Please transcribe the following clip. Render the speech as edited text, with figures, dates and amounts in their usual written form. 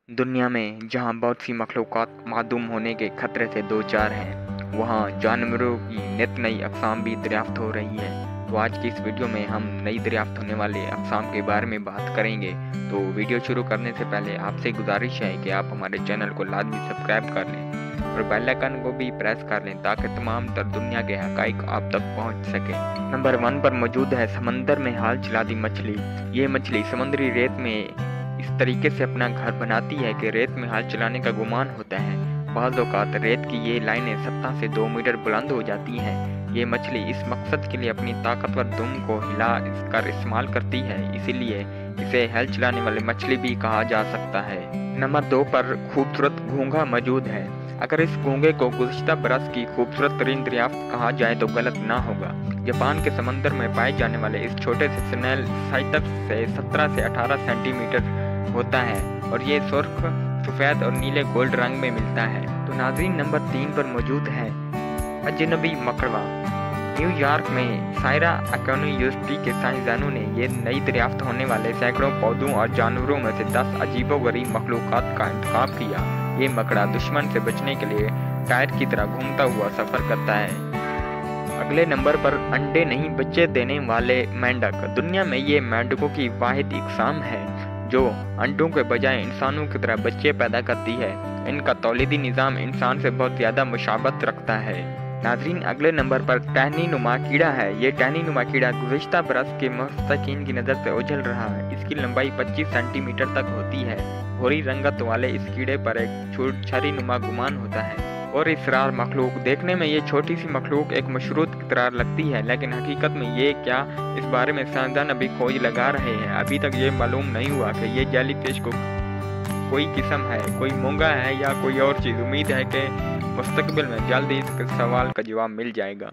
दुनिया में जहाँ बहुत सी मखलूक़ात मादूम होने के खतरे से दो चार हैं, वहाँ जानवरों की नित नई अक़साम भी दरियाफ़्त हो रही है। तो आज की इस वीडियो में हम नई दरियाफ़्त होने वाले अक़साम के बारे में बात करेंगे। तो वीडियो शुरू करने से पहले आपसे गुजारिश है कि आप हमारे चैनल को लाजमी सब्सक्राइब कर लें और बेल आइकन को भी प्रेस कर लें ताकि तमाम तर दुनिया के हक़ाइक़ आप तक पहुँच सकें। नंबर 1 पर मौजूद है समंदर में हाल चलाती मछली। ये मछली समुद्री रेत में इस तरीके से अपना घर बनाती है कि रेत में हाल चलाने का गुमान होता है। बाज़ औक़ात रेत की ये लाइनें 17 से 2 मीटर बुलंद हो जाती हैं। ये मछली इस मकसद के लिए अपनी ताकतवर दुम को हिला कर इस्तेमाल करती है, इसीलिए इसे हल चलाने वाली मछली भी कहा जा सकता है। नंबर 2 पर खूबसूरत घोंघा मौजूद है। अगर इस घोंघे को गुज़िश्ता बरस की खूबसूरत तरीन दरियाफ़्त कहा जाए तो गलत ना होगा। जापान के समंदर में पाए जाने वाले इस छोटे से स्नेल साइटस से 17 से 18 सेंटीमीटर होता है और ये सुर्ख, सफ़ेद और नीले गोल्ड रंग में मिलता है। तो नाज़रीन, नंबर 3 पर मौजूद है अजनबी मकड़वा। न्यूयॉर्क में सायरा अकानो यूनिवर्सिटी के साइंसदानों ने ये नई दरियाफ्त होने वाले सैकड़ों पौधों और जानवरों में से 10 अजीबोगरीब मखलूक़ात का इंतखाब किया। ये मकड़ा दुश्मन से बचने के लिए टायर की तरह घूमता हुआ सफ़र करता है। अगले नंबर पर अंडे नहीं बच्चे देने वाले मेंढक। दुनिया में ये मेंढकों की वाहिद इक़साम है जो अंडों के बजाय इंसानों की तरह बच्चे पैदा करती है। इनका तौलीदी निज़ाम इंसान से बहुत ज़्यादा मुशाबत रखता है। नाज़रीन, अगले नंबर पर टहनी नुमा कीड़ा है। ये टहनी नुमा कीड़ा गुज़िश्ता बरस के मुस्तकीन की नज़र से उछल रहा है। इसकी लंबाई 25 सेंटीमीटर तक होती है। भूरी रंगत वाले इस कीड़े पर एक छरी नुमा गुमान होता है और इसरार मखलूक। देखने में ये छोटी सी मखलूक एक मशरूत की तरह लगती है, लेकिन हकीकत में ये क्या, इस बारे में साइंसदान अभी खोज लगा रहे हैं। अभी तक ये मालूम नहीं हुआ कि ये जेलीफिश को कोई किस्म है, कोई मूंगा है या कोई और चीज़। उम्मीद है कि मुस्तकबिल में जल्द ही इस सवाल का जवाब मिल जाएगा।